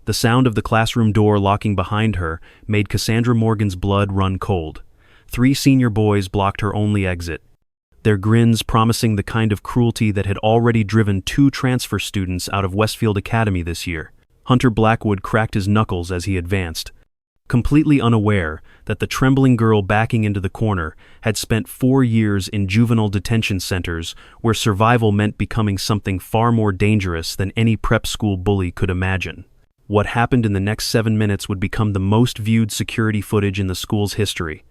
The sound of the classroom door locking behind her made Cassandra Morgan's blood run cold. 3 senior boys blocked her only exit, their grins promising the kind of cruelty that had already driven 2 transfer students out of Westfield Academy this year. Hunter Blackwood cracked his knuckles as he advanced, completely unaware that the trembling girl backing into the corner had spent 4 years in juvenile detention centers where survival meant becoming something far more dangerous than any prep school bully could imagine. What happened in the next 7 minutes would become the most viewed security footage in the school's history,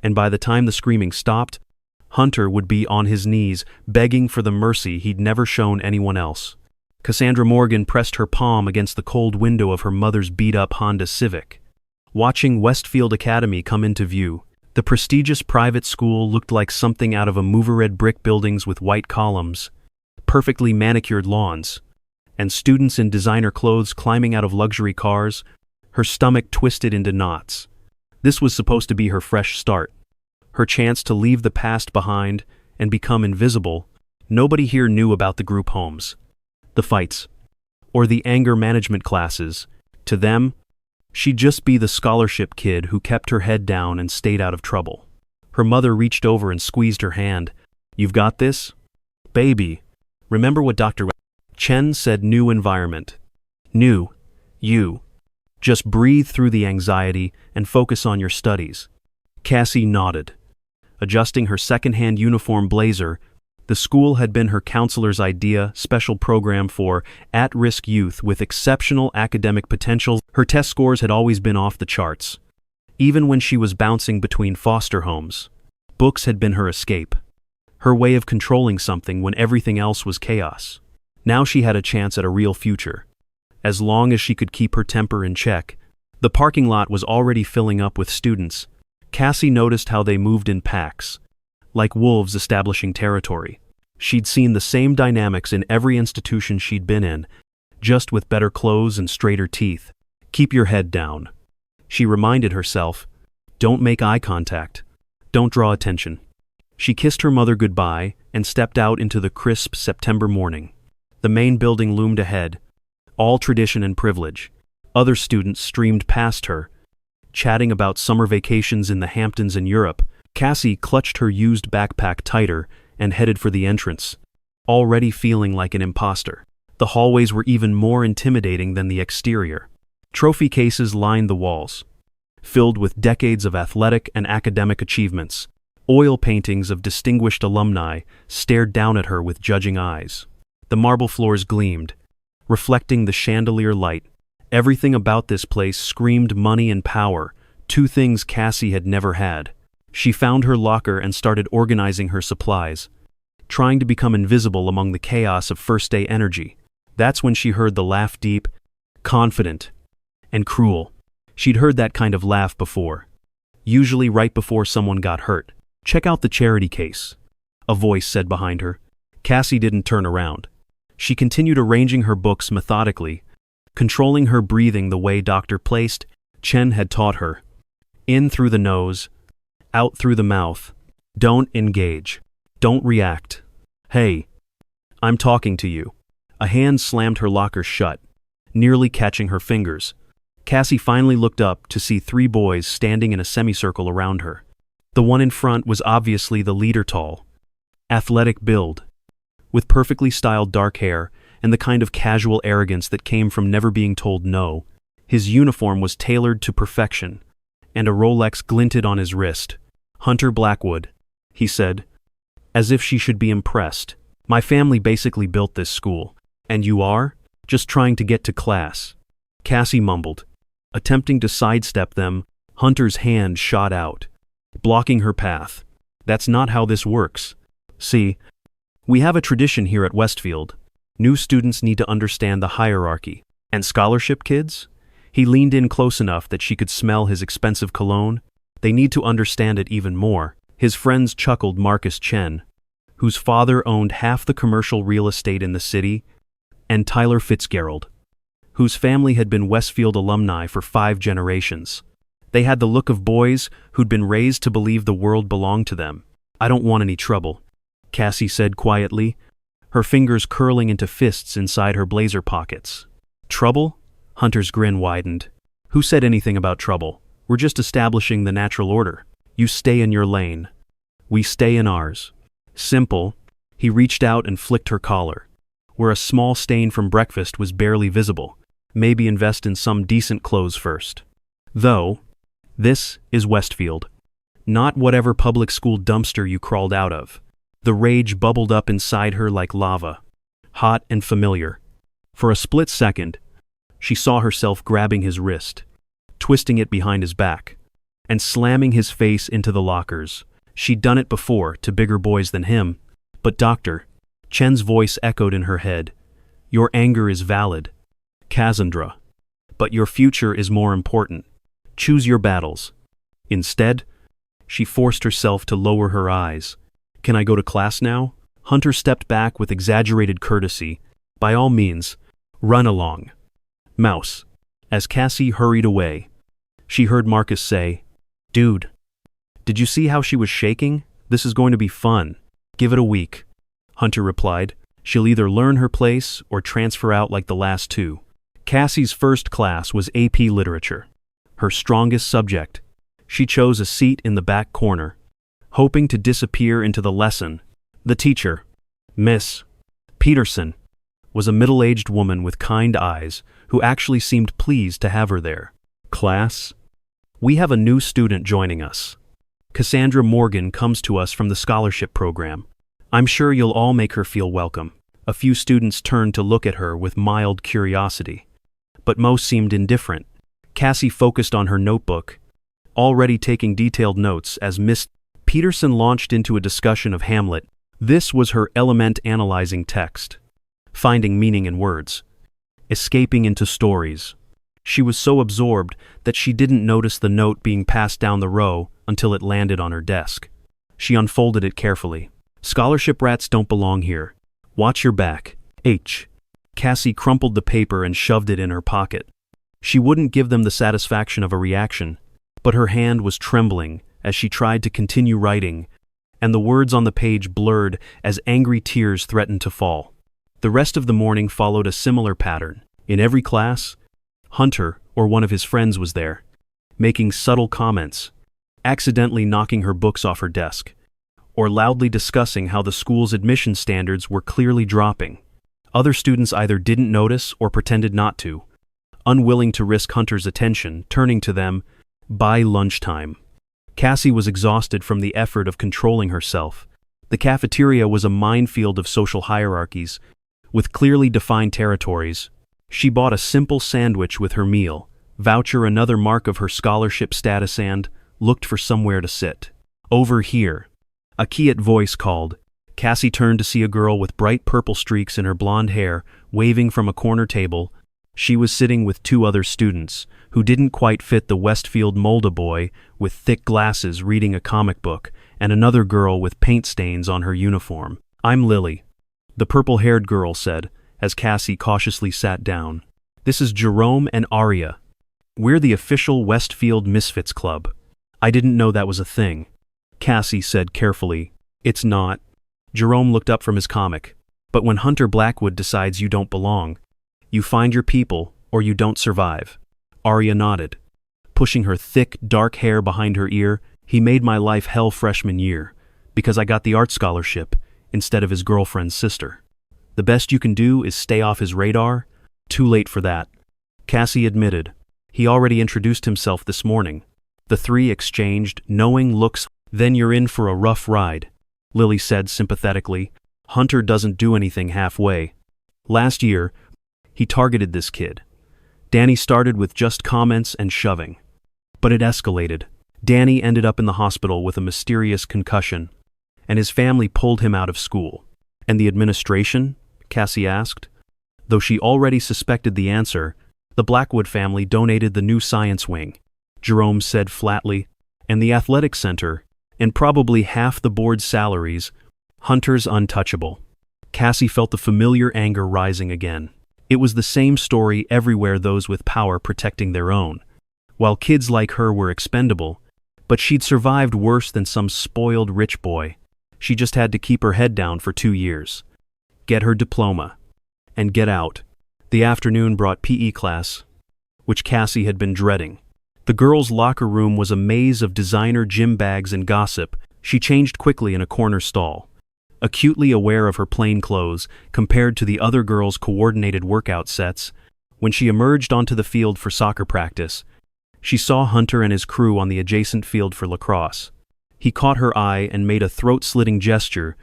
and by the time the screaming stopped, Hunter would be on his knees begging for the mercy he'd never shown anyone else. Cassandra Morgan pressed her palm against the cold window of her mother's beat-up Honda Civic. Watching Westfield Academy come into view, the prestigious private school looked like something out of a movie-red brick buildings with white columns, perfectly manicured lawns, and students in designer clothes climbing out of luxury cars, her stomach twisted into knots. This was supposed to be her fresh start, her chance to leave the past behind and become invisible. Nobody here knew about the group homes, the fights, or the anger management classes. To them, she'd just be the scholarship kid who kept her head down and stayed out of trouble. Her mother reached over and squeezed her hand. "You've got this? Baby, remember what Dr. Chen said, new environment. New. You. Just breathe through the anxiety and focus on your studies." Cassie nodded. Adjusting her second-hand uniform blazer, the school had been her counselor's idea special program for at-risk youth with exceptional academic potential. Her test scores had always been off the charts, even when she was bouncing between foster homes. Books had been her escape, her way of controlling something when everything else was chaos. Now she had a chance at a real future, as long as she could keep her temper in check. The parking lot was already filling up with students. Cassie noticed how they moved in packs, like wolves establishing territory. She'd seen the same dynamics in every institution she'd been in, just with better clothes and straighter teeth. "Keep your head down," she reminded herself. "Don't make eye contact. Don't draw attention." She kissed her mother goodbye and stepped out into the crisp September morning. The main building loomed ahead, all tradition and privilege. Other students streamed past her, chatting about summer vacations in the Hamptons and Europe. Cassie clutched her used backpack tighter and headed for the entrance, already feeling like an imposter. The hallways were even more intimidating than the exterior. Trophy cases lined the walls, filled with decades of athletic and academic achievements. Oil paintings of distinguished alumni stared down at her with judging eyes. The marble floors gleamed, reflecting the chandelier light. Everything about this place screamed money and power, 2 things Cassie had never had. She found her locker and started organizing her supplies, trying to become invisible among the chaos of first-day energy. That's when she heard the laugh, deep, confident, and cruel. She'd heard that kind of laugh before, usually right before someone got hurt. "Check out the charity case," a voice said behind her. Cassie didn't turn around. She continued arranging her books methodically, controlling her breathing the way Dr. Chen had taught her. In through the nose, out through the mouth. Don't engage. Don't react. "Hey, I'm talking to you." A hand slammed her locker shut, nearly catching her fingers. Cassie finally looked up to see 3 boys standing in a semicircle around her. The one in front was obviously the leader, tall, athletic build, with perfectly styled dark hair and the kind of casual arrogance that came from never being told no. His uniform was tailored to perfection, and a Rolex glinted on his wrist. "Hunter Blackwood," he said, as if she should be impressed. "My family basically built this school. And you are? Just trying to get to class." Cassie mumbled, attempting to sidestep them. Hunter's hand shot out, blocking her path. "That's not how this works. See, we have a tradition here at Westfield. New students need to understand the hierarchy. And scholarship kids?" He leaned in close enough that she could smell his expensive cologne. "They need to understand it even more." His friends chuckled. Marcus Chen, whose father owned half the commercial real estate in the city, and Tyler Fitzgerald, whose family had been Westfield alumni for 5 generations. They had the look of boys who'd been raised to believe the world belonged to them. "I don't want any trouble," Cassie said quietly, her fingers curling into fists inside her blazer pockets. "Trouble? Hunter's grin widened. Who said anything about trouble? We're just establishing the natural order. You stay in your lane. We stay in ours. Simple. He reached out and flicked her collar, where a small stain from breakfast was barely visible. Maybe invest in some decent clothes first. Though, this is Westfield. Not whatever public school dumpster you crawled out of. The rage bubbled up inside her like lava, hot and familiar. For a split second, she saw herself grabbing his wrist, twisting it behind his back, and slamming his face into the lockers. She'd done it before to bigger boys than him. But Doctor, Chen's voice echoed in her head. Your anger is valid, Cassandra. But your future is more important. Choose your battles. Instead, she forced herself to lower her eyes. Can I go to class now? Hunter stepped back with exaggerated courtesy. By all means, run along. Mouse. As Cassie hurried away, she heard Marcus say, Dude, did you see how she was shaking? This is going to be fun. Give it a week. Hunter replied. She'll either learn her place or transfer out like the last two. Cassie's first class was AP Literature, her strongest subject. She chose a seat in the back corner, hoping to disappear into the lesson. The teacher, Miss Peterson, was a middle-aged woman with kind eyes who actually seemed pleased to have her there. Class, we have a new student joining us. Cassandra Morgan comes to us from the scholarship program. I'm sure you'll all make her feel welcome. A few students turned to look at her with mild curiosity, but most seemed indifferent. Cassie focused on her notebook, already taking detailed notes as Miss Peterson launched into a discussion of Hamlet. This was her element analyzing text, finding meaning in words, escaping into stories. She was so absorbed that she didn't notice the note being passed down the row until it landed on her desk. She unfolded it carefully. Scholarship rats don't belong here. Watch your back. H. Cassie crumpled the paper and shoved it in her pocket. She wouldn't give them the satisfaction of a reaction, but her hand was trembling as she tried to continue writing, and the words on the page blurred as angry tears threatened to fall. The rest of the morning followed a similar pattern. In every class, Hunter or one of his friends was there, making subtle comments, accidentally knocking her books off her desk, or loudly discussing how the school's admission standards were clearly dropping. Other students either didn't notice or pretended not to, unwilling to risk Hunter's attention, turning to them by lunchtime. Cassie was exhausted from the effort of controlling herself. The cafeteria was a minefield of social hierarchies, with clearly defined territories. She bought a simple sandwich with her meal, voucher another mark of her scholarship status, and looked for somewhere to sit. Over here. A quiet voice called. Cassie turned to see a girl with bright purple streaks in her blonde hair waving from a corner table. She was sitting with two other students who didn't quite fit the Westfield mold, a boy with thick glasses reading a comic book and another girl with paint stains on her uniform. I'm Lily, the purple-haired girl said as Cassie cautiously sat down. This is Jerome and Aria. We're the official Westfield Misfits Club. I didn't know that was a thing. Cassie said carefully. It's not. Jerome looked up from his comic. But when Hunter Blackwood decides you don't belong, you find your people or you don't survive. Aria nodded. Pushing her thick, dark hair behind her ear, he made my life hell freshman year, because I got the art scholarship instead of his girlfriend's sister. The best you can do is stay off his radar. Too late for that. Cassie admitted. He already introduced himself this morning. The three exchanged knowing looks. Then you're in for a rough ride, Lily said sympathetically. Hunter doesn't do anything halfway. Last year, he targeted this kid. Danny started with just comments and shoving. But it escalated. Danny ended up in the hospital with a mysterious concussion, and his family pulled him out of school. And the administration? Cassie asked. Though she already suspected the answer, the Blackwood family donated the new science wing, Jerome said flatly, and the athletic center, and probably half the board's salaries. Hunter's untouchable. Cassie felt the familiar anger rising again. It was the same story everywhere, those with power protecting their own, while kids like her were expendable, but she'd survived worse than some spoiled rich boy. She just had to keep her head down for 2 years, get her diploma, and get out. The afternoon brought PE class, which Cassie had been dreading. The girls' locker room was a maze of designer gym bags and gossip. She changed quickly in a corner stall. Acutely aware of her plain clothes compared to the other girls' coordinated workout sets, when she emerged onto the field for soccer practice, she saw Hunter and his crew on the adjacent field for lacrosse. He caught her eye and made a throat-slitting gesture,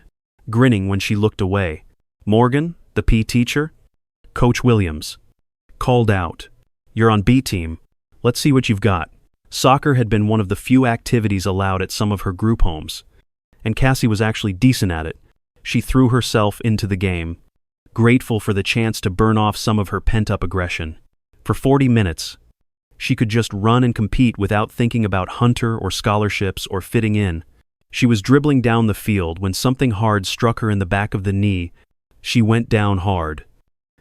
grinning when she looked away. "Morgan, the P teacher?" Coach Williams called out, "You're on B team. Let's see what you've got." Soccer had been one of the few activities allowed at some of her group homes, and Cassie was actually decent at it. She threw herself into the game, grateful for the chance to burn off some of her pent-up aggression. For 40 minutes, she could just run and compete without thinking about Hunter or scholarships or fitting in. She was dribbling down the field when something hard struck her in the back of the knee. She went down hard,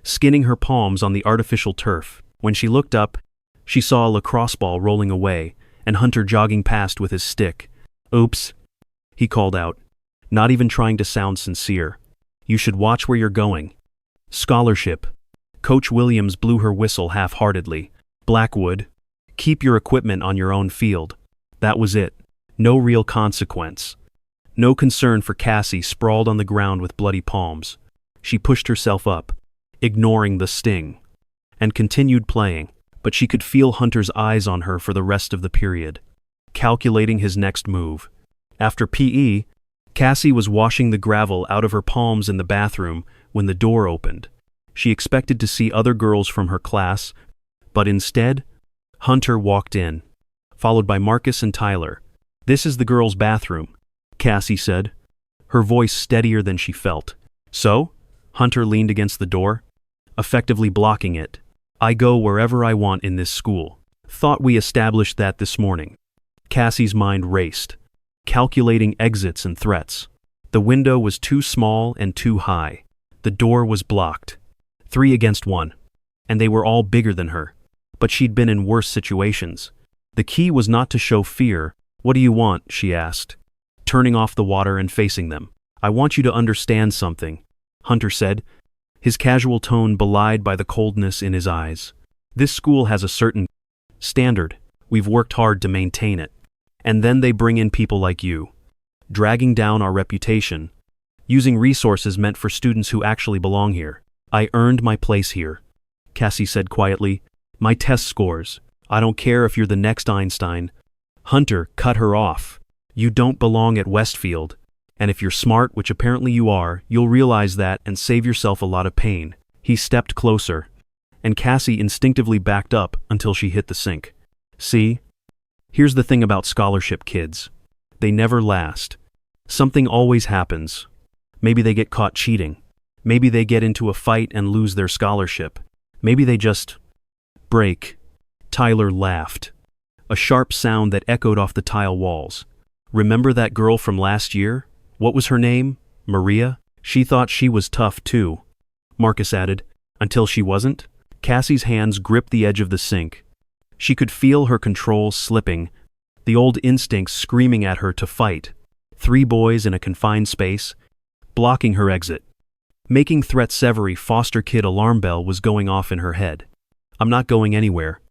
skinning her palms on the artificial turf. When she looked up, she saw a lacrosse ball rolling away and Hunter jogging past with his stick. "Oops," he called out, not even trying to sound sincere. "You should watch where you're going." "Scholarship." Coach Williams blew her whistle half-heartedly. "Blackwood, keep your equipment on your own field." That was it. No real consequence. No concern for Cassie sprawled on the ground with bloody palms. She pushed herself up, ignoring the sting, and continued playing, but she could feel Hunter's eyes on her for the rest of the period, calculating his next move. After PE, Cassie was washing the gravel out of her palms in the bathroom when the door opened. She expected to see other girls from her class, but instead, Hunter walked in, followed by Marcus and Tyler. "This is the girls' bathroom," Cassie said, her voice steadier than she felt. "So?" Hunter leaned against the door, effectively blocking it. "I go wherever I want in this school. Thought we established that this morning." Cassie's mind raced, calculating exits and threats. The window was too small and too high. The door was blocked. 3 against 1. And they were all bigger than her. But she'd been in worse situations. The key was not to show fear. "What do you want?" she asked, turning off the water and facing them. "I want you to understand something," Hunter said, his casual tone belied by the coldness in his eyes. "This school has a certain standard. We've worked hard to maintain it. And then they bring in people like you, dragging down our reputation, using resources meant for students who actually belong here. I earned my place here," Cassie said quietly. "My test scores. I don't care if you're the next Einstein." Hunter cut her off. "You don't belong at Westfield. And if you're smart, which apparently you are, you'll realize that and save yourself a lot of pain." He stepped closer, and Cassie instinctively backed up until she hit the sink. "See? Here's the thing about scholarship kids. They never last. Something always happens. Maybe they get caught cheating. Maybe they get into a fight and lose their scholarship. Maybe they just break." Tyler laughed, a sharp sound that echoed off the tile walls. "Remember that girl from last year? What was her name? Maria? She thought she was tough too," Marcus added. "Until she wasn't." Cassie's hands gripped the edge of the sink. She could feel her control slipping, the old instincts screaming at her to fight. 3 boys in a confined space, blocking her exit. Making threats every foster kid alarm bell was going off in her head. "I'm not going anywhere,"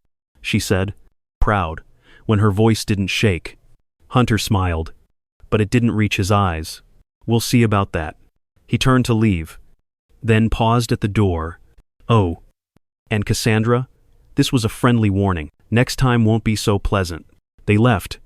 she said, proud, when her voice didn't shake. Hunter smiled, but it didn't reach his eyes. "We'll see about that." He turned to leave, then paused at the door. "Oh, and Cassandra?" This was a friendly warning. "Next time won't be so pleasant." They left,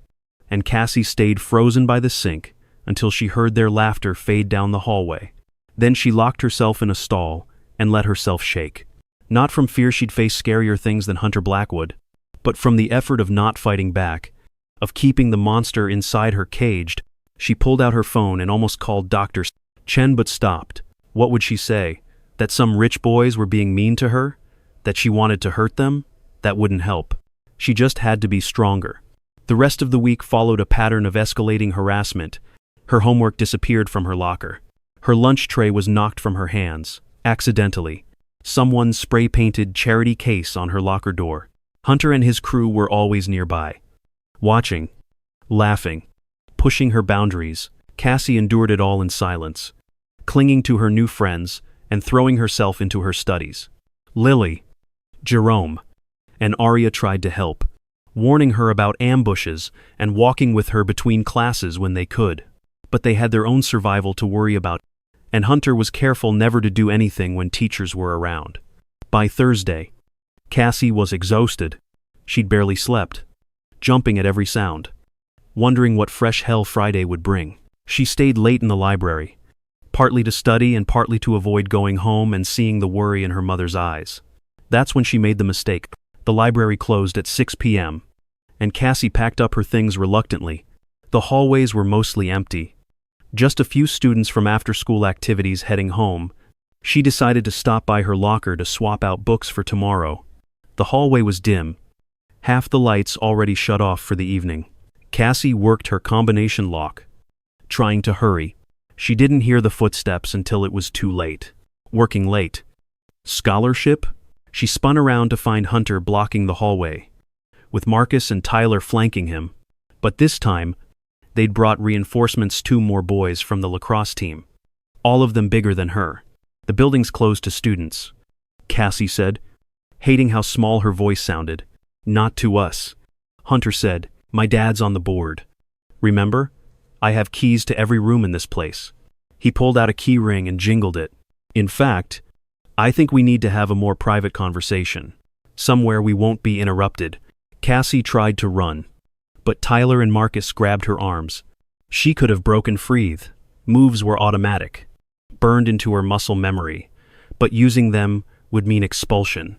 and Cassie stayed frozen by the sink until she heard their laughter fade down the hallway. Then she locked herself in a stall and let herself shake. Not from fear she'd face scarier things than Hunter Blackwood, but from the effort of not fighting back, of keeping the monster inside her caged. She pulled out her phone and almost called Dr. Chen but stopped. What would she say? That some rich boys were being mean to her? That she wanted to hurt them? That wouldn't help. She just had to be stronger. The rest of the week followed a pattern of escalating harassment. Her homework disappeared from her locker. Her lunch tray was knocked from her hands, accidentally. Someone spray-painted charity case on her locker door. Hunter and his crew were always nearby, watching, laughing, pushing her boundaries. Cassie endured it all in silence, clinging to her new friends and throwing herself into her studies. Lily, Jerome, and Arya tried to help, warning her about ambushes and walking with her between classes when they could. But they had their own survival to worry about, and Hunter was careful never to do anything when teachers were around. By Thursday, Cassie was exhausted. She'd barely slept, jumping at every sound, wondering what fresh hell Friday would bring. She stayed late in the library, partly to study and partly to avoid going home and seeing the worry in her mother's eyes. That's when she made the mistake. The library closed at 6 p.m., and Cassie packed up her things reluctantly. The hallways were mostly empty. Just a few students from after-school activities heading home. She decided to stop by her locker to swap out books for tomorrow. The hallway was dim, half the lights already shut off for the evening. Cassie worked her combination lock, trying to hurry. She didn't hear the footsteps until it was too late. Working late. Scholarship? She spun around to find Hunter blocking the hallway, with Marcus and Tyler flanking him. But this time, they'd brought reinforcements, 2 more boys from the lacrosse team, all of them bigger than her. The building's closed to students, Cassie said, hating how small her voice sounded. Not to us. Hunter said, my dad's on the board. Remember? I have keys to every room in this place. He pulled out a key ring and jingled it. In fact, I think we need to have a more private conversation, somewhere we won't be interrupted. Cassie tried to run, but Tyler and Marcus grabbed her arms. She could have broken free. Moves were automatic, burned into her muscle memory, but using them would mean expulsion,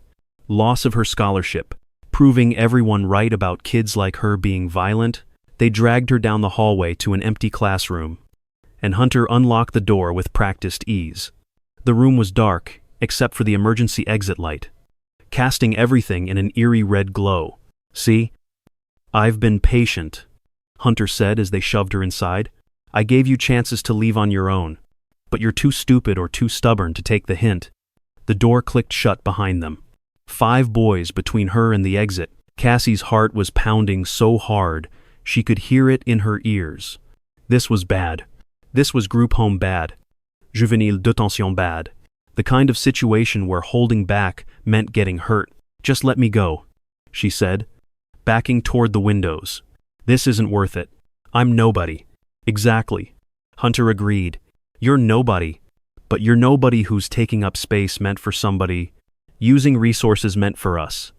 loss of her scholarship, proving everyone right about kids like her being violent. They dragged her down the hallway to an empty classroom, and Hunter unlocked the door with practiced ease. The room was dark, except for the emergency exit light, casting everything in an eerie red glow. See? I've been patient, Hunter said as they shoved her inside. I gave you chances to leave on your own, but you're too stupid or too stubborn to take the hint. The door clicked shut behind them. 5 boys between her and the exit. Cassie's heart was pounding so hard she could hear it in her ears. This was bad. This was group home bad. Juvenile detention bad. The kind of situation where holding back meant getting hurt. Just let me go, she said, backing toward the windows. This isn't worth it. I'm nobody. Exactly. Hunter agreed. You're nobody. But you're nobody who's taking up space meant for somebody. Using resources meant for us.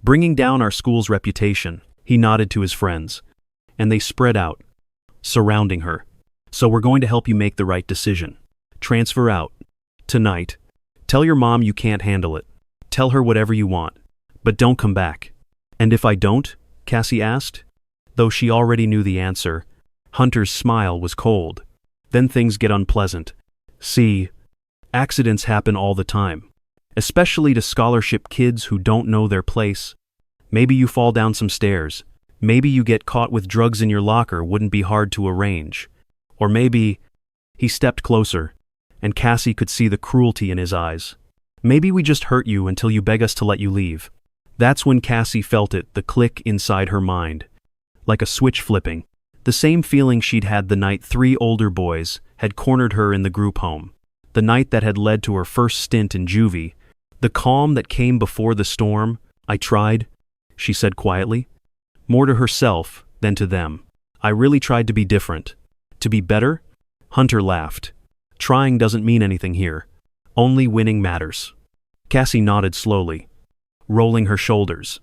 Bringing down our school's reputation. He nodded to his friends, and they spread out, surrounding her. So we're going to help you make the right decision. Transfer out. Tonight. Tell your mom you can't handle it. Tell her whatever you want. But don't come back. And if I don't? Cassie asked. Though she already knew the answer, Hunter's smile was cold. Then things get unpleasant. See, accidents happen all the time, especially to scholarship kids who don't know their place. Maybe you fall down some stairs. Maybe you get caught with drugs in your locker, wouldn't be hard to arrange. Or maybe... He stepped closer, and Cassie could see the cruelty in his eyes. Maybe we just hurt you until you beg us to let you leave. That's when Cassie felt it, the click inside her mind. Like a switch flipping. The same feeling she'd had the night 3 older boys had cornered her in the group home. The night that had led to her first stint in juvie. The calm that came before the storm. I tried, she said quietly. More to herself than to them. I really tried to be different. To be better? Hunter laughed. Trying doesn't mean anything here. Only winning matters. Cassie nodded slowly, rolling her shoulders.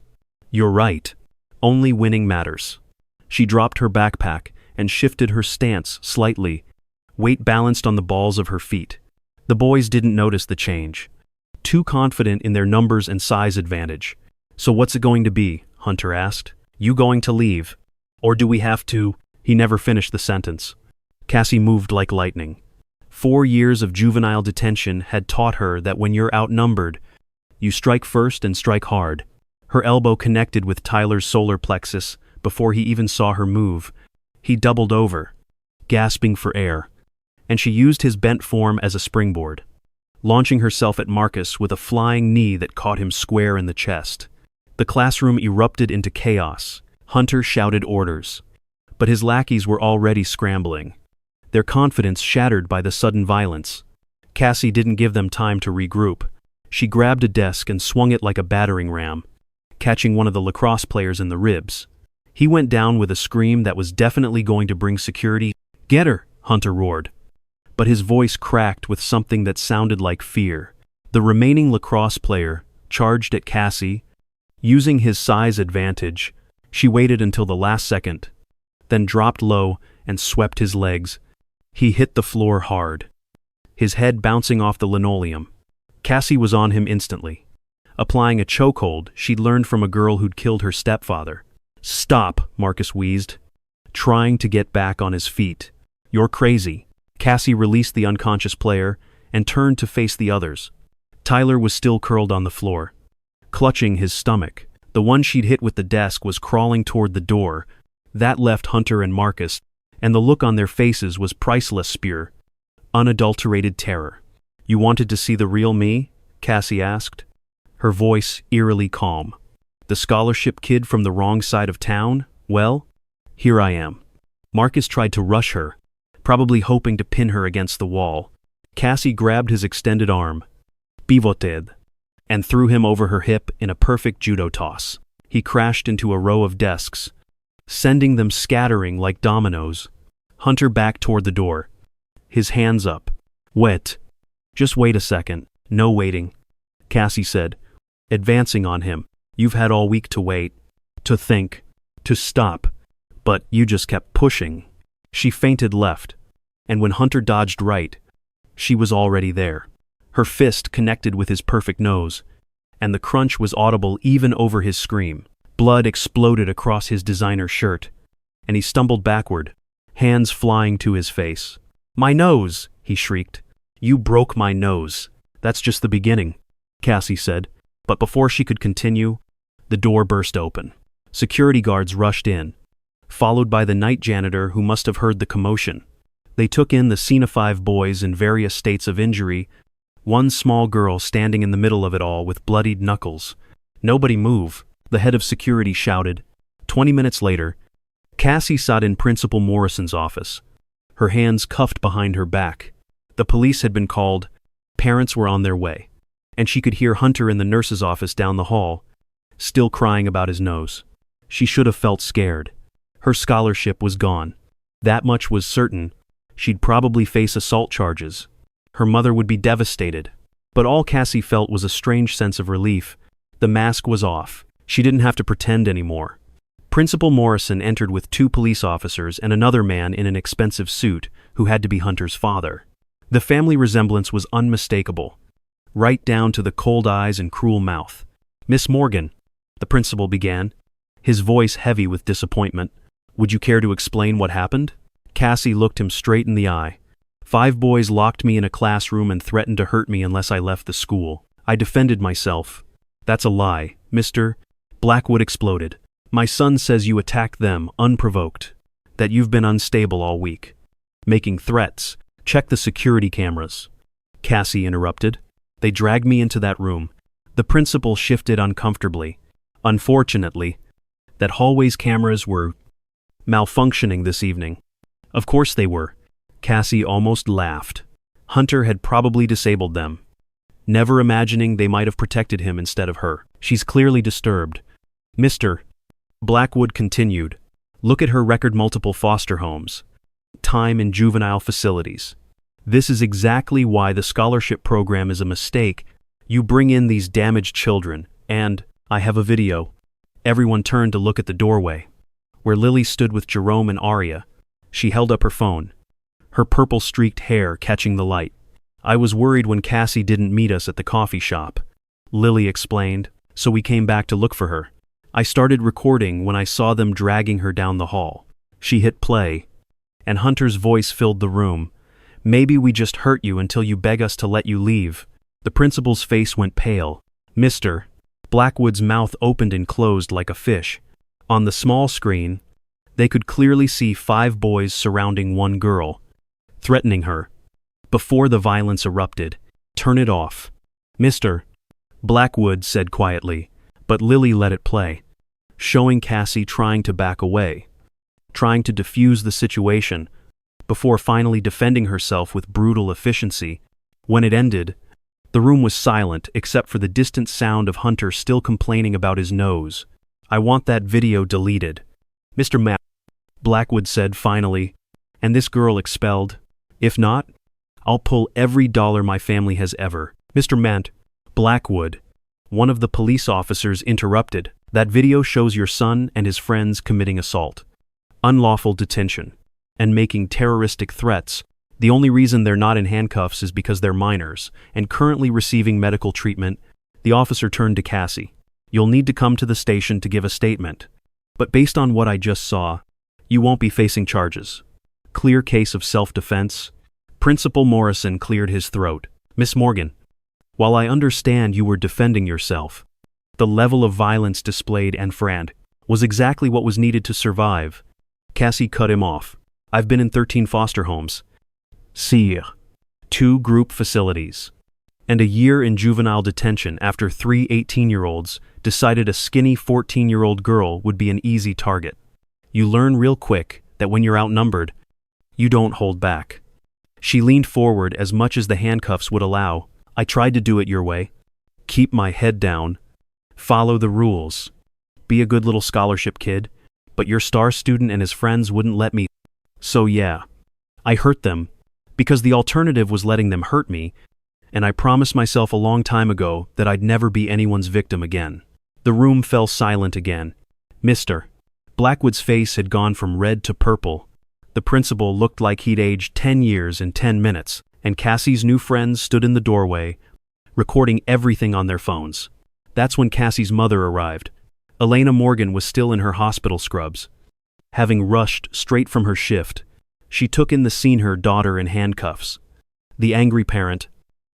You're right. Only winning matters. She dropped her backpack and shifted her stance slightly, weight balanced on the balls of her feet. The boys didn't notice the change, too confident in their numbers and size advantage. So what's it going to be? Hunter asked. You going to leave? Or do we have to? He never finished the sentence. Cassie moved like lightning. 4 years of juvenile detention had taught her that when you're outnumbered, you strike first and strike hard. Her elbow connected with Tyler's solar plexus before he even saw her move. He doubled over, gasping for air, and she used his bent form as a springboard, launching herself at Marcus with a flying knee that caught him square in the chest. The classroom erupted into chaos. Hunter shouted orders, but his lackeys were already scrambling, their confidence shattered by the sudden violence. Cassie didn't give them time to regroup. She grabbed a desk and swung it like a battering ram, catching one of the lacrosse players in the ribs. He went down with a scream that was definitely going to bring security. "Get her!" Hunter roared. But his voice cracked with something that sounded like fear. The remaining lacrosse player charged at Cassie. Using his size advantage, she waited until the last second, then dropped low and swept his legs. He hit the floor hard, his head bouncing off the linoleum. Cassie was on him instantly, applying a chokehold she'd learned from a girl who'd killed her stepfather. "Stop," Marcus wheezed, trying to get back on his feet. "You're crazy." Cassie released the unconscious player and turned to face the others. Tyler was still curled on the floor, clutching his stomach. The one she'd hit with the desk was crawling toward the door. That left Hunter and Marcus, and the look on their faces was priceless. Pure, unadulterated terror. "You wanted to see the real me?" Cassie asked, her voice eerily calm. "The scholarship kid from the wrong side of town? Well, here I am." Marcus tried to rush her, probably hoping to pin her against the wall. Cassie grabbed his extended arm, pivoted, and threw him over her hip in a perfect judo toss. He crashed into a row of desks, sending them scattering like dominoes. Hunter backed toward the door, his hands up. "Wait. Just wait a second." "No waiting," Cassie said, advancing on him. "You've had all week to wait, to think, to stop, but you just kept pushing." She feinted left, and when Hunter dodged right, she was already there. Her fist connected with his perfect nose, and the crunch was audible even over his scream. Blood exploded across his designer shirt, and he stumbled backward, hands flying to his face. "My nose!" he shrieked. "You broke my nose." "That's just the beginning," Cassie said, but before she could continue, the door burst open. Security guards rushed in, followed by the night janitor who must have heard the commotion. They took in the scene of 5 boys in various states of injury, one small girl standing in the middle of it all with bloodied knuckles. "Nobody move," the head of security shouted. 20 minutes later, Cassie sat in Principal Morrison's office, her hands cuffed behind her back. The police had been called, parents were on their way, and she could hear Hunter in the nurse's office down the hall, still crying about his nose. She should have felt scared. Her scholarship was gone. That much was certain. She'd probably face assault charges. Her mother would be devastated. But all Cassie felt was a strange sense of relief. The mask was off. She didn't have to pretend anymore. Principal Morrison entered with 2 police officers and another man in an expensive suit who had to be Hunter's father. The family resemblance was unmistakable, right down to the cold eyes and cruel mouth. "Miss Morgan," the principal began, his voice heavy with disappointment, "would you care to explain what happened?" Cassie looked him straight in the eye. 5 boys locked me in a classroom and threatened to hurt me unless I left the school. I defended myself. "That's a lie, Mr. Blackwood exploded. "My son says you attacked them, unprovoked. That you've been unstable all week. Making threats. Check the security cameras." Cassie interrupted. "They dragged me into that room." The principal shifted uncomfortably. "Unfortunately, that hallway's cameras were malfunctioning this evening." "Of course they were." Cassie almost laughed. Hunter had probably disabled them, never imagining they might have protected him instead of her. "She's clearly disturbed." "Mr. Blackwood continued, "Look at her record: multiple foster homes, time in juvenile facilities. This is exactly why the scholarship program is a mistake. You bring in these damaged children, and I have a video." Everyone turned to look at the doorway, where Lily stood with Jerome and Aria. She held up her phone, her purple-streaked hair catching the light. "I was worried when Cassie didn't meet us at the coffee shop," Lily explained, "so we came back to look for her. I started recording when I saw them dragging her down the hall." She hit play, and Hunter's voice filled the room. "Maybe we just hurt you until you beg us to let you leave." The principal's face went pale. "Mr. Blackwood's mouth opened and closed like a fish. On the small screen, they could clearly see 5 boys surrounding one girl, threatening her. Before the violence erupted, "Turn it off." "Mr. Blackwood said quietly, but Lily let it play, showing Cassie trying to back away, trying to defuse the situation, before finally defending herself with brutal efficiency. When it ended, The room was silent except for the distant sound of Hunter still complaining about his nose. "I want that video deleted," Mr. Blackwood said finally. "And this girl expelled. If not, I'll pull every dollar my family has ever." Mr. Blackwood, one of the police officers, interrupted. "That video shows your son and his friends committing assault, unlawful detention, and making terroristic threats. The only reason they're not in handcuffs is because they're minors and currently receiving medical treatment." The officer turned to Cassie. "You'll need to come to the station to give a statement. But based on what I just saw, you won't be facing charges. Clear case of self-defense." Principal Morrison cleared his throat. "Miss Morgan, while I understand you were defending yourself, the level of violence displayed and was exactly what was needed to survive." Cassie cut him off. "I've been in 13 foster homes, 2 group facilities, and a year in juvenile detention after 3 18-year-olds decided a skinny 14-year-old girl would be an easy target. You learn real quick that when you're outnumbered, you don't hold back." She leaned forward as much as the handcuffs would allow. "I tried to do it your way. Keep my head down. Follow the rules. Be a good little scholarship kid. But your star student and his friends wouldn't let me. So yeah, I hurt them, because the alternative was letting them hurt me, and I promised myself a long time ago that I'd never be anyone's victim again." The room fell silent again. Mr. Blackwood's face had gone from red to purple. The principal looked like he'd aged 10 years in 10 minutes, and Cassie's new friends stood in the doorway, recording everything on their phones. That's when Cassie's mother arrived. Elena Morgan was still in her hospital scrubs. Having rushed straight from her shift, she took in the scene, her daughter in handcuffs. The angry parent.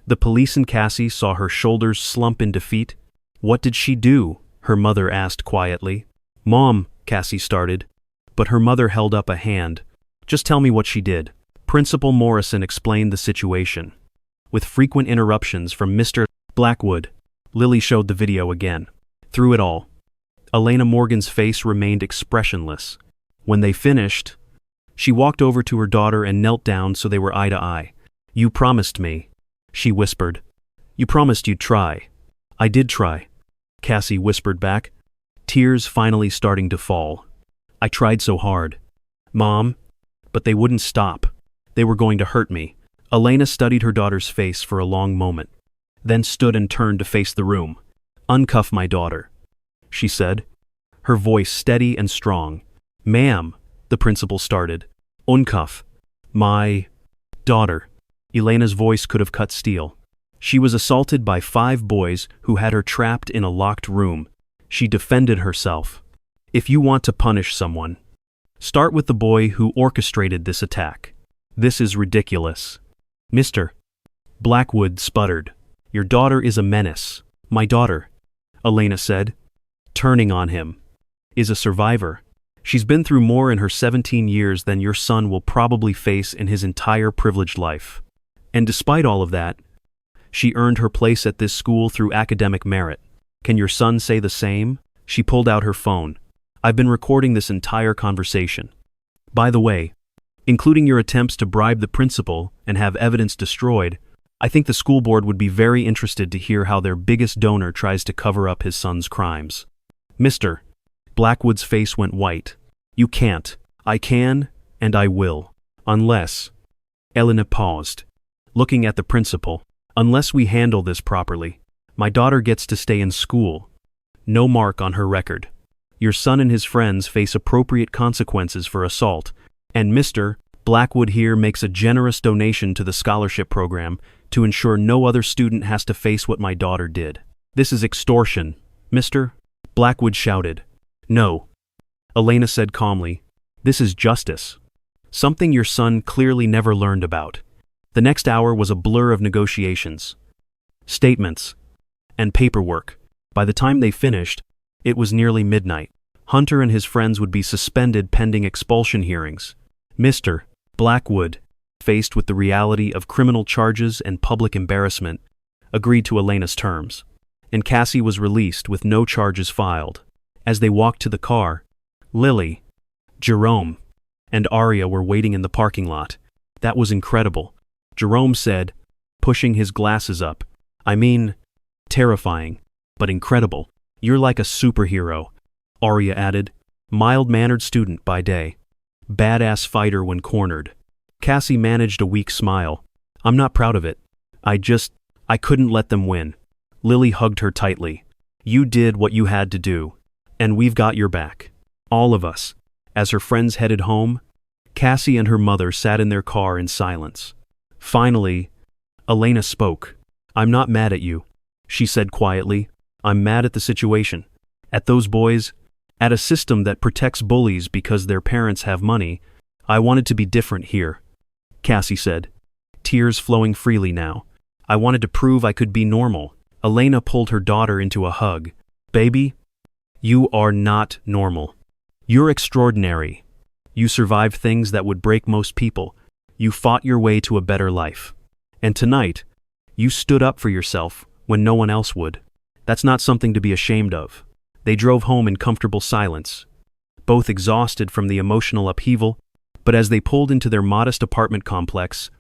The police and Cassie saw her shoulders slump in defeat. "What did she do?" her mother asked quietly. "Mom," Cassie started, but her mother held up a hand. "Just tell me what she did." Principal Morrison explained the situation, with frequent interruptions from Mr. Blackwood. Lily showed the video again. Through it all, Elena Morgan's face remained expressionless. When they finished, she walked over to her daughter and knelt down so they were eye to eye. "You promised me," she whispered. "You promised you'd try." "I did try," Cassie whispered back, tears finally starting to fall. "I tried so hard, Mom, but they wouldn't stop. They were going to hurt me." Elena studied her daughter's face for a long moment, then stood and turned to face the room. "Uncuff my daughter," she said, her voice steady and strong. "Ma'am," the principal started. "Uncuff my daughter." Elena's voice could have cut steel. She was assaulted by 5 boys who had her trapped in a locked room. She defended herself. If you want to punish someone, start with the boy who orchestrated this attack. This is ridiculous. Mr. Blackwood sputtered. "Your daughter is a menace." "My daughter," Elena said, turning on him, "is a survivor. She's been through more in her 17 years than your son will probably face in his entire privileged life. And despite all of that, she earned her place at this school through academic merit. Can your son say the same?" She pulled out her phone. "I've been recording this entire conversation. By the way, including your attempts to bribe the principal and have evidence destroyed, I think the school board would be very interested to hear how their biggest donor tries to cover up his son's crimes." Mr. Blackwood's face went white. "You can't." "I can, and I will. Unless—" Elena paused, looking at the principal. "Unless we handle this properly, my daughter gets to stay in school. No mark on her record. Your son and his friends face appropriate consequences for assault, and Mr. Blackwood here makes a generous donation to the scholarship program to ensure no other student has to face what my daughter did." "This is extortion," Mr. Blackwood shouted. "No," Elena said calmly. "This is justice. Something your son clearly never learned about." The next hour was a blur of negotiations, statements, and paperwork. By the time they finished, it was nearly midnight. Hunter and his friends would be suspended pending expulsion hearings. Mr. Blackwood, faced with the reality of criminal charges and public embarrassment, agreed to Elena's terms, and Cassie was released with no charges filed. As they walked to the car, Lily, Jerome, and Aria were waiting in the parking lot. "That was incredible," Jerome said, pushing his glasses up. I mean, terrifying, but incredible. You're like a superhero, Arya added. Mild-mannered student by day. Badass fighter when cornered. Cassie managed a weak smile. I'm not proud of it. I couldn't let them win. Lily hugged her tightly. You did what you had to do. And we've got your back. All of us. As her friends headed home, Cassie and her mother sat in their car in silence. Finally, Elena spoke. I'm not mad at you, she said quietly. I'm mad at the situation. At those boys. At a system that protects bullies because their parents have money. I wanted to be different here, Cassie said, tears flowing freely now. I wanted to prove I could be normal. Elena pulled her daughter into a hug. Baby, you are not normal. You're extraordinary. You survived things that would break most people. You fought your way to a better life. And tonight, you stood up for yourself when no one else would. That's not something to be ashamed of. They drove home in comfortable silence, both exhausted from the emotional upheaval, but as they pulled into their modest apartment complex,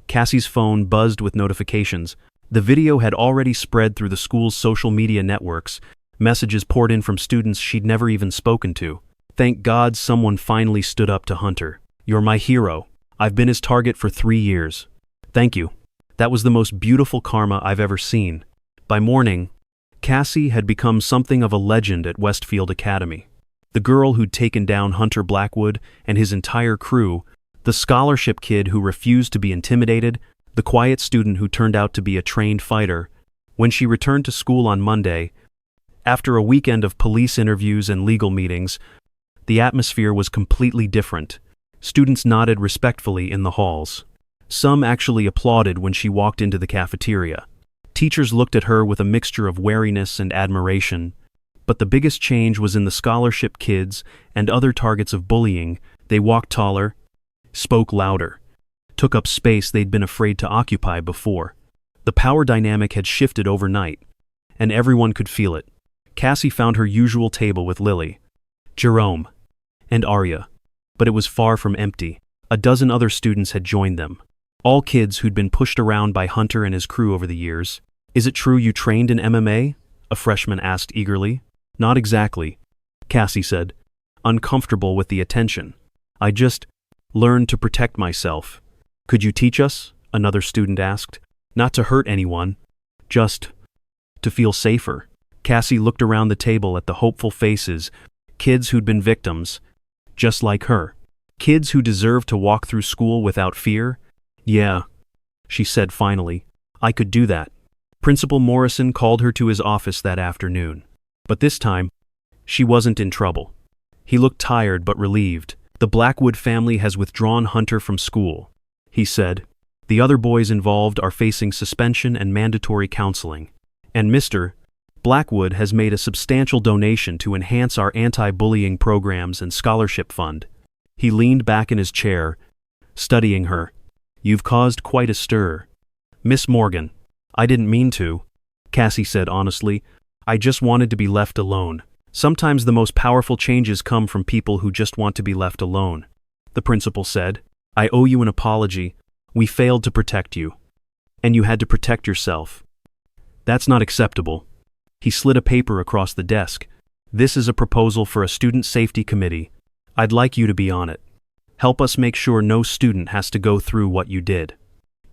Cassie's phone buzzed with notifications. The video had already spread through the school's social media networks. Messages poured in from students she'd never even spoken to. Thank God someone finally stood up to Hunter. You're my hero. I've been his target for 3 years. Thank you. That was the most beautiful karma I've ever seen. By morning, Cassie had become something of a legend at Westfield Academy. The girl who'd taken down Hunter Blackwood and his entire crew, the scholarship kid who refused to be intimidated, the quiet student who turned out to be a trained fighter. When she returned to school on Monday, after a weekend of police interviews and legal meetings, the atmosphere was completely different. Students nodded respectfully in the halls. Some actually applauded when she walked into the cafeteria. Teachers looked at her with a mixture of wariness and admiration. But the biggest change was in the scholarship kids and other targets of bullying. They walked taller, spoke louder, took up space they'd been afraid to occupy before. The power dynamic had shifted overnight, and everyone could feel it. Cassie found her usual table with Lily, Jerome, and Arya, but it was far from empty. A dozen other students had joined them, all kids who'd been pushed around by Hunter and his crew over the years. Is it true you trained in MMA? A freshman asked eagerly. Not exactly, Cassie said, uncomfortable with the attention. I just learned to protect myself. Could you teach us? Another student asked. Not to hurt anyone, just to feel safer. Cassie looked around the table at the hopeful faces, kids who'd been victims, just like her. Kids who deserved to walk through school without fear? Yeah, she said finally. I could do that. Principal Morrison called her to his office that afternoon. But this time, she wasn't in trouble. He looked tired but relieved. The Blackwood family has withdrawn Hunter from school, he said. The other boys involved are facing suspension and mandatory counseling. And Mr. Blackwood has made a substantial donation to enhance our anti-bullying programs and scholarship fund. He leaned back in his chair, studying her. You've caused quite a stir. Miss Morgan. I didn't mean to, Cassie said honestly. I just wanted to be left alone. Sometimes the most powerful changes come from people who just want to be left alone. The principal said, I owe you an apology. We failed to protect you. And you had to protect yourself. That's not acceptable. He slid a paper across the desk. This is a proposal for a student safety committee. I'd like you to be on it. Help us make sure no student has to go through what you did.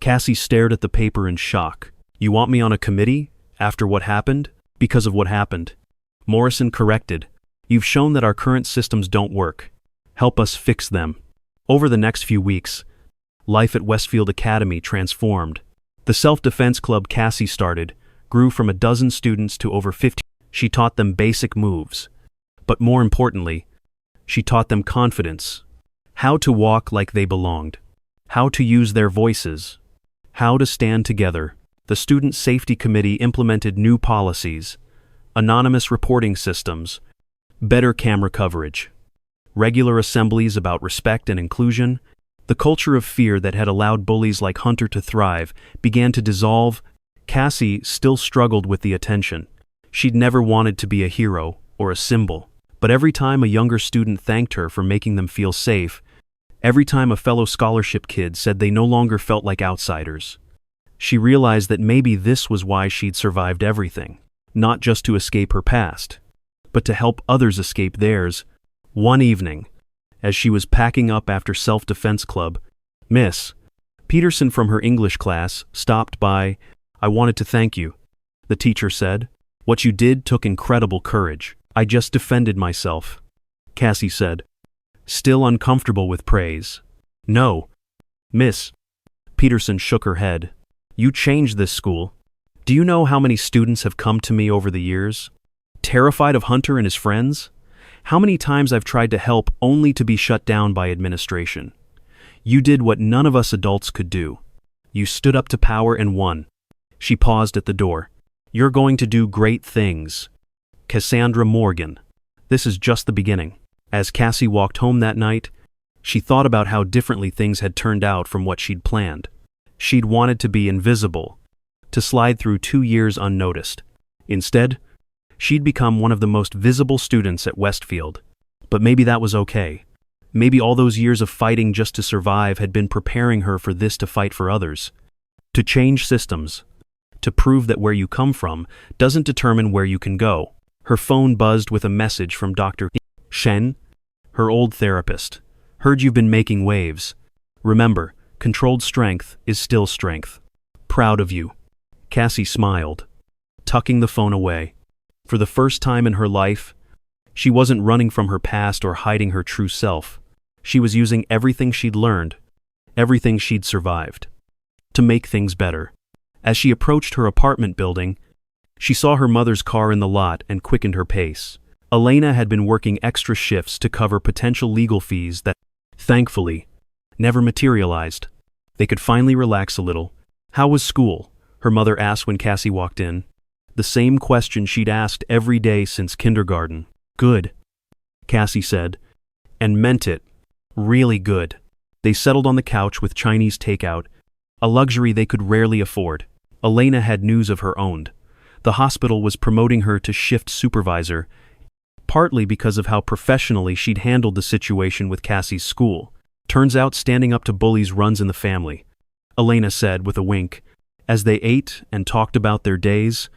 Cassie stared at the paper in shock. You want me on a committee? After what happened? Because of what happened. Morrison corrected. You've shown that our current systems don't work. Help us fix them. Over the next few weeks, life at Westfield Academy transformed. The self-defense club Cassie started grew from a dozen students to over 50. She taught them basic moves. But more importantly, she taught them confidence. How to walk like they belonged. How to use their voices. How to stand together. The Student Safety Committee implemented new policies, anonymous reporting systems, better camera coverage, regular assemblies about respect and inclusion. The culture of fear that had allowed bullies like Hunter to thrive began to dissolve. Cassie still struggled with the attention. She'd never wanted to be a hero or a symbol, but every time a younger student thanked her for making them feel safe, every time a fellow scholarship kid said they no longer felt like outsiders, She realized that maybe this was why she'd survived everything, not just to escape her past, but to help others escape theirs. One evening, as she was packing up after self-defense club, Miss Peterson from her English class stopped by. "I wanted to thank you," the teacher said. "What you did took incredible courage." "I just defended myself," Cassie said, still uncomfortable with praise. "No." Miss Peterson shook her head. "You changed this school. Do you know how many students have come to me over the years, terrified of Hunter and his friends? How many times I've tried to help only to be shut down by administration. You did what none of us adults could do. You stood up to power and won." She paused at the door. "You're going to do great things, Cassandra Morgan. This is just the beginning." As Cassie walked home that night, she thought about how differently things had turned out from what she'd planned. She'd wanted to be invisible, to slide through 2 years unnoticed. Instead, she'd become one of the most visible students at Westfield. But maybe that was okay. Maybe all those years of fighting just to survive had been preparing her for this, to fight for others. To change systems. To prove that where you come from doesn't determine where you can go. Her phone buzzed with a message from Dr. Shen, her old therapist. "Heard you've been making waves. Remember, controlled strength is still strength. Proud of you." Cassie smiled, tucking the phone away. For the first time in her life, she wasn't running from her past or hiding her true self. She was using everything she'd learned, everything she'd survived, to make things better. As she approached her apartment building, she saw her mother's car in the lot and quickened her pace. Elena had been working extra shifts to cover potential legal fees that, thankfully, never materialized. They could finally relax a little. "How was school?" her mother asked when Cassie walked in. The same question she'd asked every day since kindergarten. "Good," Cassie said, and meant it. Really good. They settled on the couch with Chinese takeout, a luxury they could rarely afford. Elena had news of her own. The hospital was promoting her to shift supervisor, partly because of how professionally she'd handled the situation with Cassie's school. "Turns out standing up to bullies runs in the family," Elena said with a wink. As they ate and talked about their days,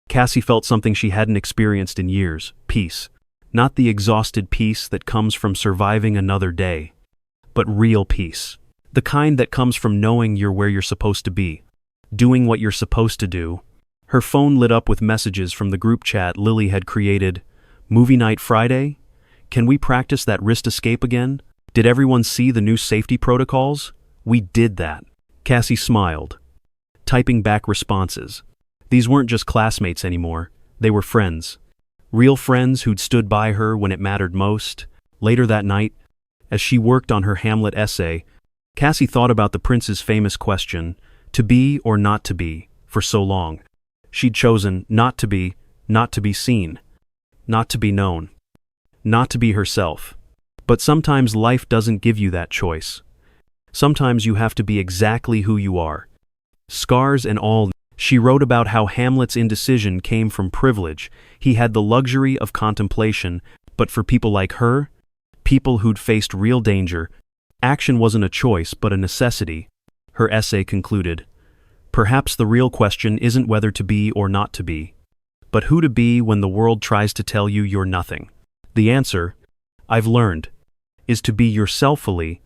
Cassie felt something she hadn't experienced in years: peace. Not the exhausted peace that comes from surviving another day, but real peace. The kind that comes from knowing you're where you're supposed to be, doing what you're supposed to do. Her phone lit up with messages from the group chat Lily had created. "Movie night Friday? Can we practice that wrist escape again? Did everyone see the new safety protocols? We did that." Cassie smiled, typing back responses. These weren't just classmates anymore, they were friends. Real friends who'd stood by her when it mattered most. Later that night, as she worked on her Hamlet essay, Cassie thought about the prince's famous question, to be or not to be, for so long. She'd chosen not to be seen, not to be known, not to be herself. But sometimes life doesn't give you that choice. Sometimes you have to be exactly who you are. Scars and all. She wrote about how Hamlet's indecision came from privilege. He had the luxury of contemplation, but for people like her, people who'd faced real danger, action wasn't a choice but a necessity. Her essay concluded, "Perhaps the real question isn't whether to be or not to be, but who to be when the world tries to tell you you're nothing. The answer, I've learned, is to be yourself fully,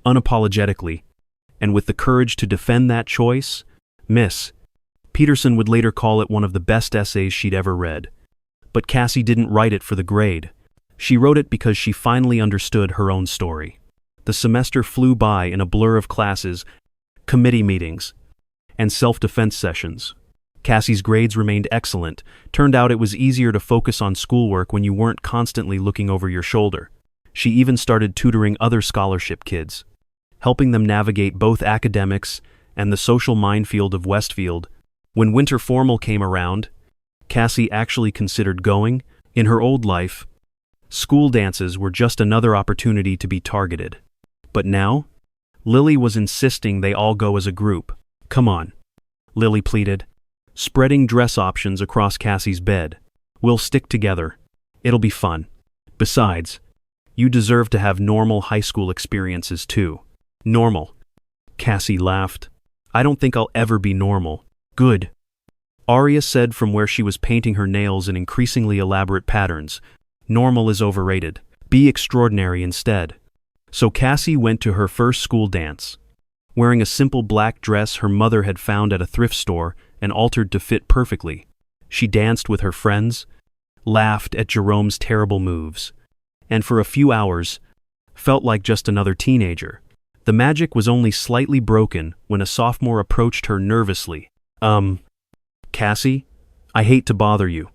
unapologetically, and with the courage to defend that choice." Miss Peterson would later call it one of the best essays she'd ever read. But Cassie didn't write it for the grade. She wrote it because she finally understood her own story. The semester flew by in a blur of classes, committee meetings, and self-defense sessions. Cassie's grades remained excellent. Turned out it was easier to focus on schoolwork when you weren't constantly looking over your shoulder. She even started tutoring other scholarship kids, helping them navigate both academics and the social minefield of Westfield. When winter formal came around, Cassie actually considered going. In her old life, school dances were just another opportunity to be targeted. But now, Lily was insisting they all go as a group. "Come on," Lily pleaded, spreading dress options across Cassie's bed. "We'll stick together. It'll be fun. Besides, you deserve to have normal high school experiences too." "Normal," Cassie laughed. I don't think I'll ever be normal. Good. Arya said from where she was painting her nails in increasingly elaborate patterns. Normal is overrated. Be extraordinary instead. So Cassie went to her first school dance. Wearing a simple black dress her mother had found at a thrift store and altered to fit perfectly, she danced with her friends, laughed at Jerome's terrible moves, and for a few hours, felt like just another teenager. The magic was only slightly broken when a sophomore approached her nervously. Cassie, I hate to bother you,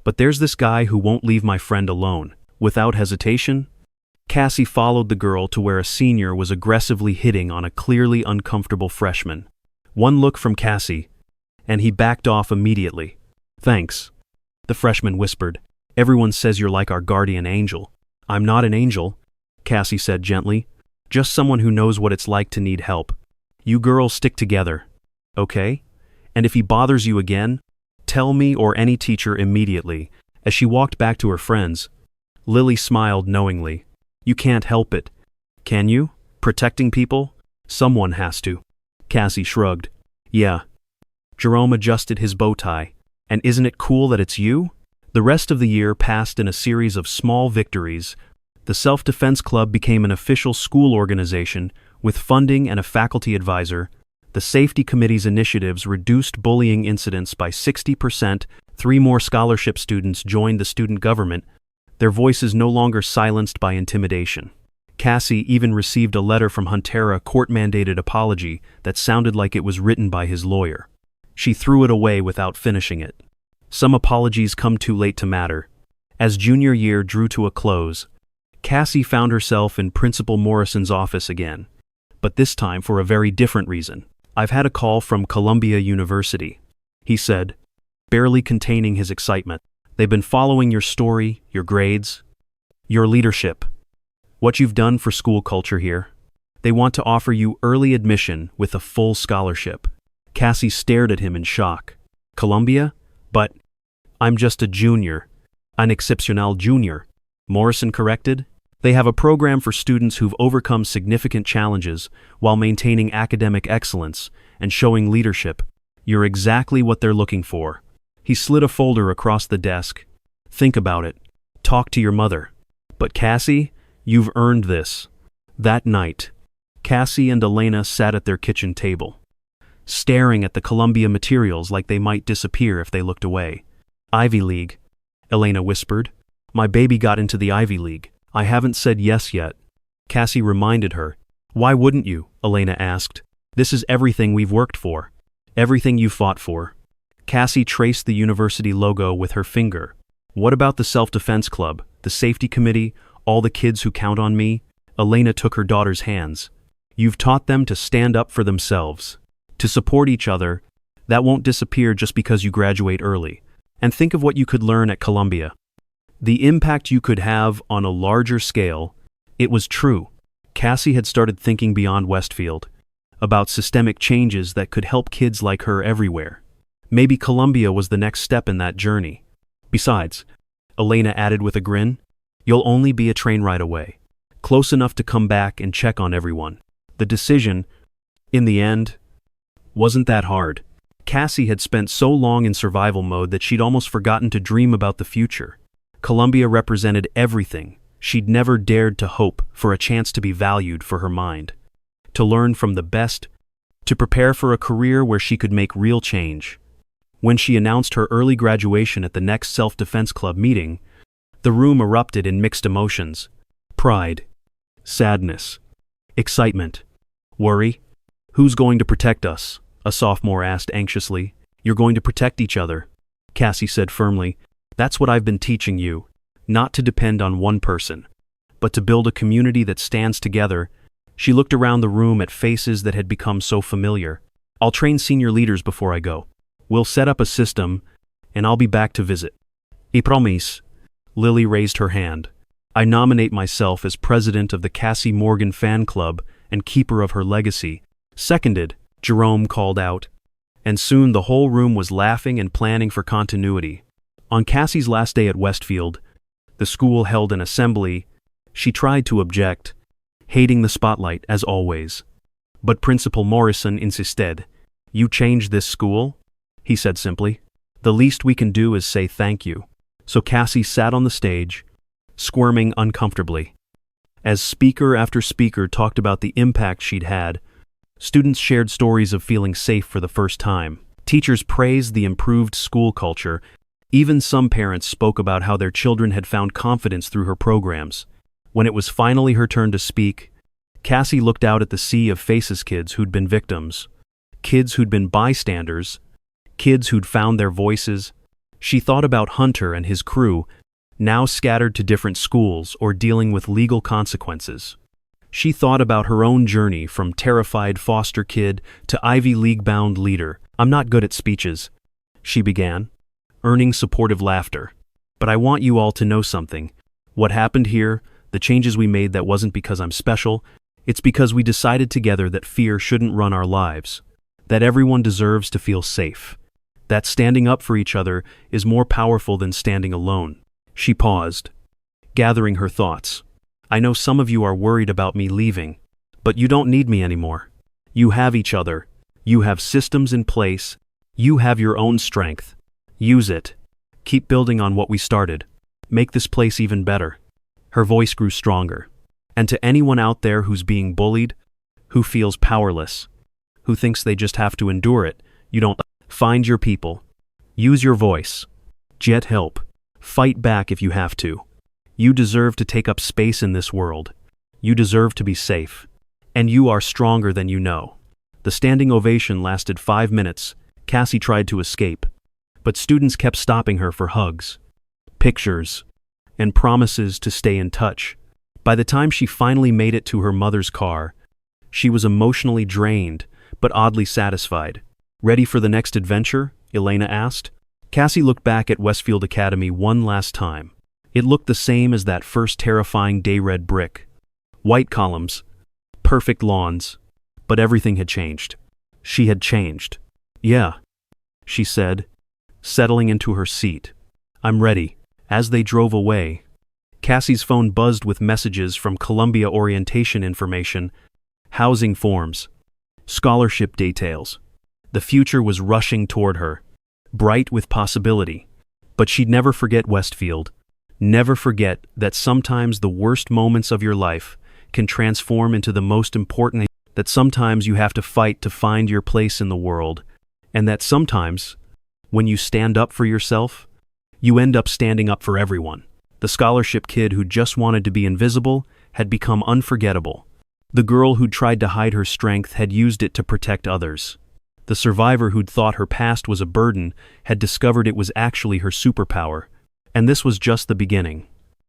but there's this guy who won't leave my friend alone. Without hesitation, Cassie followed the girl to where a senior was aggressively hitting on a clearly uncomfortable freshman. One look from Cassie, and he backed off immediately. Thanks, the freshman whispered. Everyone says you're like our guardian angel. I'm not an angel, Cassie said gently. Just someone who knows what it's like to need help. You girls stick together, okay? And if he bothers you again, tell me or any teacher immediately. As she walked back to her friends, Lily smiled knowingly. You can't help it, can you? Protecting people? Someone has to. Cassie shrugged. Yeah. Jerome adjusted his bow tie. And isn't it cool that it's you? The rest of the year passed in a series of small victories. The Self-Defense Club became an official school organization with funding and a faculty advisor. The safety committee's initiatives reduced bullying incidents by 60%. 3 more scholarship students joined the student government, their voices no longer silenced by intimidation. Cassie even received a letter from Hunter, a court-mandated apology that sounded like it was written by his lawyer. She threw it away without finishing it. Some apologies come too late to matter. As junior year drew to a close, Cassie found herself in Principal Morrison's office again, but this time for a very different reason. I've had a call from Columbia University, he said, barely containing his excitement. They've been following your story, your grades, your leadership, what you've done for school culture here. They want to offer you early admission with a full scholarship. Cassie stared at him in shock. Columbia? But I'm just a junior, an exceptional junior, Morrison corrected. They have a program for students who've overcome significant challenges while maintaining academic excellence and showing leadership. You're exactly what they're looking for. He slid a folder across the desk. Think about it. Talk to your mother. But Cassie, you've earned this. That night, Cassie and Elena sat at their kitchen table, staring at the Columbia materials like they might disappear if they looked away. Ivy League, Elena whispered. My baby got into the Ivy League. I haven't said yes yet. Cassie reminded her. Why wouldn't you? Elena asked. This is everything we've worked for. Everything you fought for. Cassie traced the university logo with her finger. What about the Self-Defense Club, the safety committee, all the kids who count on me? Elena took her daughter's hands. You've taught them to stand up for themselves, to support each other. That won't disappear just because you graduate early. And think of what you could learn at Columbia. The impact you could have on a larger scale. It was true. Cassie had started thinking beyond Westfield, about systemic changes that could help kids like her everywhere. Maybe Columbia was the next step in that journey. Besides, Elena added with a grin, you'll only be a train ride away, close enough to come back and check on everyone. The decision, in the end, wasn't that hard. Cassie had spent so long in survival mode that she'd almost forgotten to dream about the future. Columbia represented everything she'd never dared to hope for, a chance to be valued for her mind, to learn from the best, to prepare for a career where she could make real change. When she announced her early graduation at the next Self-Defense Club meeting, the room erupted in mixed emotions. Pride, sadness, excitement, worry. Who's going to protect us? A sophomore asked anxiously. You're going to protect each other, Cassie said firmly. That's what I've been teaching you, not to depend on one person, but to build a community that stands together. She looked around the room at faces that had become so familiar. I'll train senior leaders before I go. We'll set up a system, and I'll be back to visit. I promise. Lily raised her hand. I nominate myself as president of the Cassie Morgan fan club and keeper of her legacy. Seconded, Jerome called out. And soon the whole room was laughing and planning for continuity. On Cassie's last day at Westfield, the school held an assembly. She tried to object, hating the spotlight as always. But Principal Morrison insisted. "You changed this school?" he said simply. "The least we can do is say thank you." So Cassie sat on the stage, squirming uncomfortably. As speaker after speaker talked about the impact she'd had, students shared stories of feeling safe for the first time. Teachers praised the improved school culture. Even some parents spoke about how their children had found confidence through her programs. When it was finally her turn to speak, Cassie looked out at the sea of faces: kids who'd been victims, kids who'd been bystanders, kids who'd found their voices. She thought about Hunter and his crew, now scattered to different schools or dealing with legal consequences. She thought about her own journey from terrified foster kid to Ivy League-bound leader. "I'm not good at speeches," she began, earning supportive laughter. "But I want you all to know something. What happened here, the changes we made, that wasn't because I'm special. It's because we decided together that fear shouldn't run our lives, that everyone deserves to feel safe, that standing up for each other is more powerful than standing alone." She paused, gathering her thoughts. "I know some of you are worried about me leaving, but you don't need me anymore. You have each other. You have systems in place. You have your own strength. Use it. Keep building on what we started. Make this place even better." Her voice grew stronger. "And to anyone out there who's being bullied, who feels powerless, who thinks they just have to endure it, you don't. Find your people. Use your voice. Get help. Fight back if you have to. You deserve to take up space in this world. You deserve to be safe. And you are stronger than you know." The standing ovation lasted 5 minutes. Cassie tried to escape, but students kept stopping her for hugs, pictures, and promises to stay in touch. By the time she finally made it to her mother's car, she was emotionally drained, but oddly satisfied. "Ready for the next adventure?" Elena asked. Cassie looked back at Westfield Academy one last time. It looked the same as that first terrifying day: red brick, white columns, perfect lawns, but everything had changed. She had changed. "Yeah," she said, settling into her seat. "I'm ready." As they drove away, Cassie's phone buzzed with messages from Columbia orientation information, housing forms, scholarship details. The future was rushing toward her, bright with possibility. But she'd never forget Westfield. Never forget that sometimes the worst moments of your life can transform into the most important, that sometimes you have to fight to find your place in the world, and that sometimes, when you stand up for yourself, you end up standing up for everyone. The scholarship kid who just wanted to be invisible had become unforgettable. The girl who'd tried to hide her strength had used it to protect others. The survivor who'd thought her past was a burden had discovered it was actually her superpower. And this was just the beginning.